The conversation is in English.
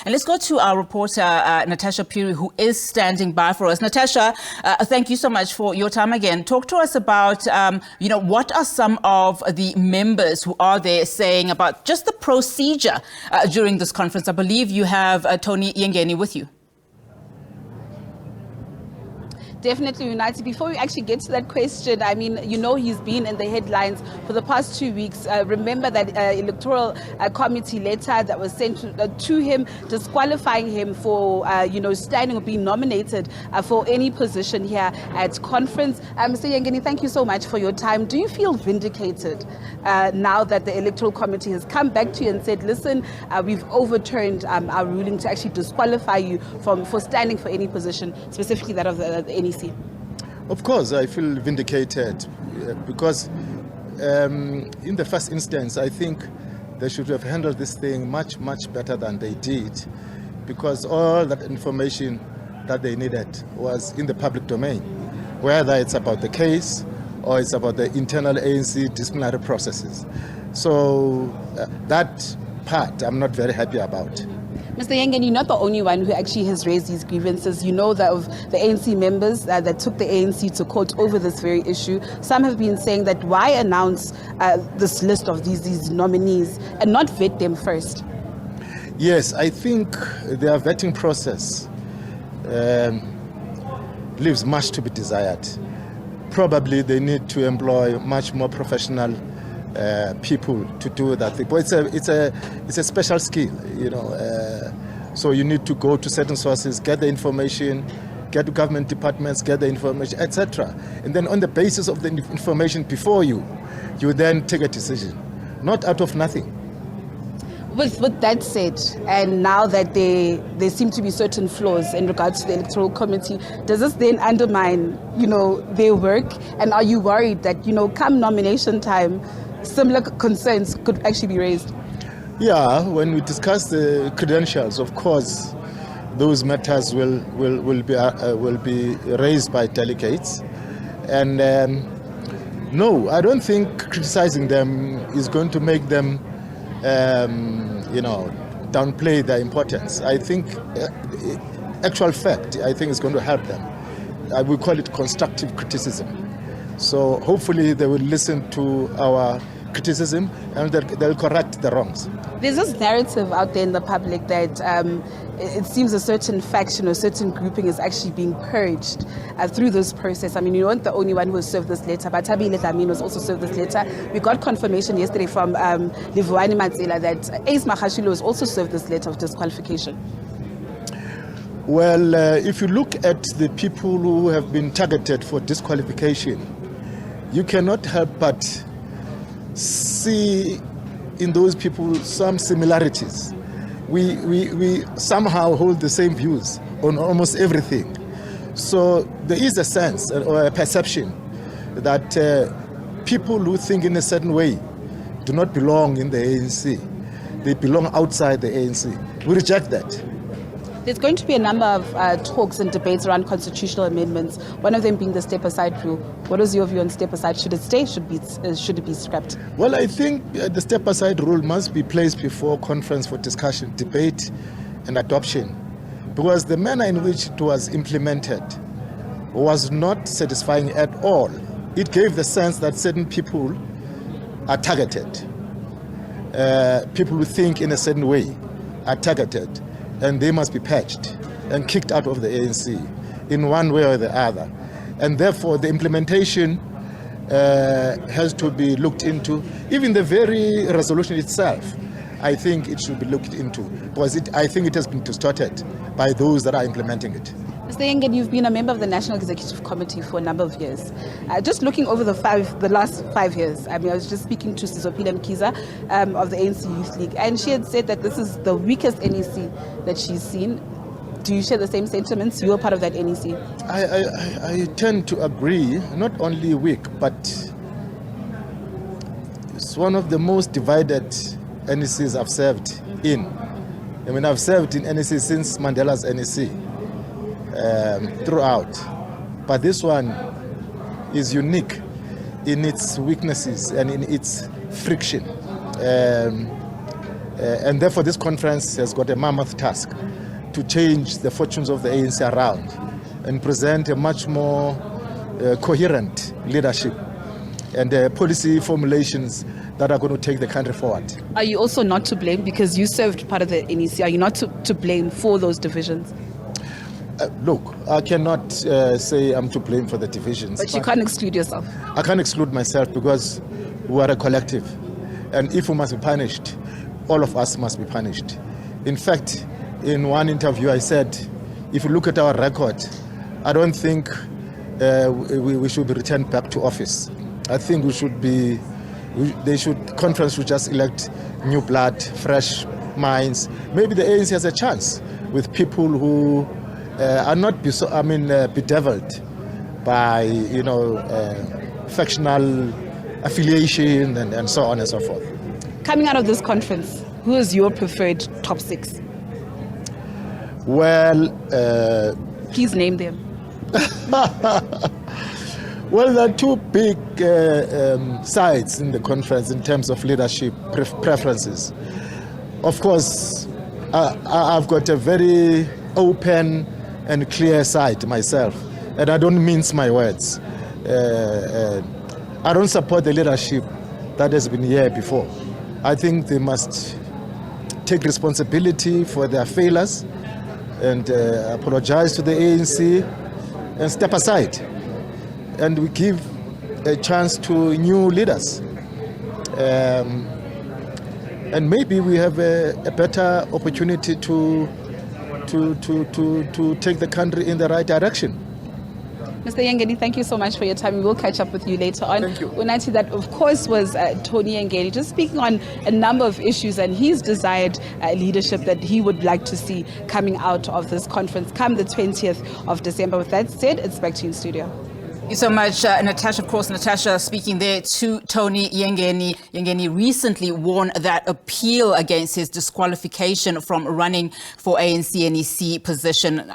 And let's go to our reporter, Natasha Puri, who is standing by for us. Natasha, thank you so much for your time again. Talk to us about, what are some of the members who are there saying about just the procedure during this conference? I believe you have Toni Yengeni with you. Definitely, United. Before we actually get to that question, I mean, he's been in the headlines for the past 2 weeks. Remember that Electoral Committee letter that was sent to him, disqualifying him for, standing or being nominated for any position here at conference. Mr. Yengeni, thank you so much for your time. Do you feel vindicated now that the Electoral Committee has come back to you and said, listen, we've overturned our ruling to actually disqualify you for standing for any position, specifically that of the NEC? Of course, I feel vindicated because in the first instance, I think they should have handled this thing much, much better than they did, because all that information that they needed was in the public domain, whether it's about the case or it's about the internal ANC disciplinary processes. So that part I'm not very happy about. Mr. Yengeni, you're not the only one who actually has raised these grievances. You know that of the ANC members that took the ANC to court over this very issue. Some have been saying that why announce this list of these nominees and not vet them first? Yes, I think their vetting process leaves much to be desired. Probably they need to employ much more professional people to do that thing. But it's a special skill, so you need to go to certain sources, get the information, get to government departments, get the information, etc. And then on the basis of the information before you then take a decision, not out of nothing. With that said, and now that there seem to be certain flaws in regards to the Electoral Committee, does this then undermine, their work? And are you worried that, come nomination time, similar concerns could actually be raised? Yeah, when we discuss the credentials, of course, those matters will be raised by delegates. And no, I don't think criticizing them is going to make them, downplay their importance. I think actual fact, I think is going to help them. I will call it constructive criticism. So hopefully they will listen to our criticism and they'll correct the wrongs. There's this narrative out there in the public that it seems a certain faction or certain grouping is actually being purged through this process. I mean, you weren't the only one who has served this letter, but Tabile Dlamini has also served this letter. We got confirmation yesterday from Livuani Matsela that Ace Magashule has also served this letter of disqualification. Well, if you look at the people who have been targeted for disqualification, you cannot help but see in those people some similarities. We somehow hold the same views on almost everything. So there is a sense or a perception that people who think in a certain way do not belong in the ANC. They belong outside the ANC. We reject that. There's going to be a number of talks and debates around constitutional amendments, one of them being the step-aside rule. What is your view on step-aside? Should it stay? Should it be scrapped? Well, I think the step-aside rule must be placed before conference for discussion, debate and adoption, because the manner in which it was implemented was not satisfying at all. It gave the sense that certain people are targeted. People who think in a certain way are targeted, and they must be patched and kicked out of the ANC in one way or the other. And therefore, the implementation has to be looked into. Even the very resolution itself, I think it should be looked into, because I think it has been distorted by those that are implementing it. Mr. Yengeni, you've been a member of the National Executive Committee for a number of years. Just looking over the last 5 years, I was just speaking to Sizopile Mkiza of the ANC Youth League, and she had said that this is the weakest NEC that she's seen. Do you share the same sentiments? You're part of that NEC. I tend to agree, not only weak, but it's one of the most divided NECs I've served in. I mean, I've served in NEC since Mandela's NEC. Throughout, but this one is unique in its weaknesses and in its friction. And therefore this conference has got a mammoth task to change the fortunes of the ANC around and present a much more coherent leadership and policy formulations that are going to take the country forward. Are you also not to blame because you served part of the NEC? Are you not to blame for those divisions? Look, I cannot say I'm to blame for the divisions. But you can't exclude yourself. I can't exclude myself because we are a collective. And if we must be punished, all of us must be punished. In fact, in one interview I said, if you look at our record, I don't think we should be returned back to office. I think conference should just elect new blood, fresh minds. Maybe the ANC has a chance with people who are not bedeviled by factional affiliation and so on and so forth. Coming out of this conference, who is your preferred top 6? Well, please name them. Well, there are two big sides in the conference in terms of leadership preferences. Of course, I've got a very open and clear side myself, and I don't mince my words. I don't support the leadership that has been here before. I think they must take responsibility for their failures and apologize to the ANC and step aside. And we give a chance to new leaders. And maybe we have a better opportunity to take the country in the right direction. Mr. Yengeni, thank you so much for your time. We will catch up with you later on. Thank you. Unati, that of course was Toni Yengeni, just speaking on a number of issues and his desired leadership that he would like to see coming out of this conference come the 20th of December. With that said, it's back to you in studio. Thank you so much, Natasha. Of course, Natasha speaking there to Toni Yengeni. Yengeni recently won that appeal against his disqualification from running for ANC NEC position.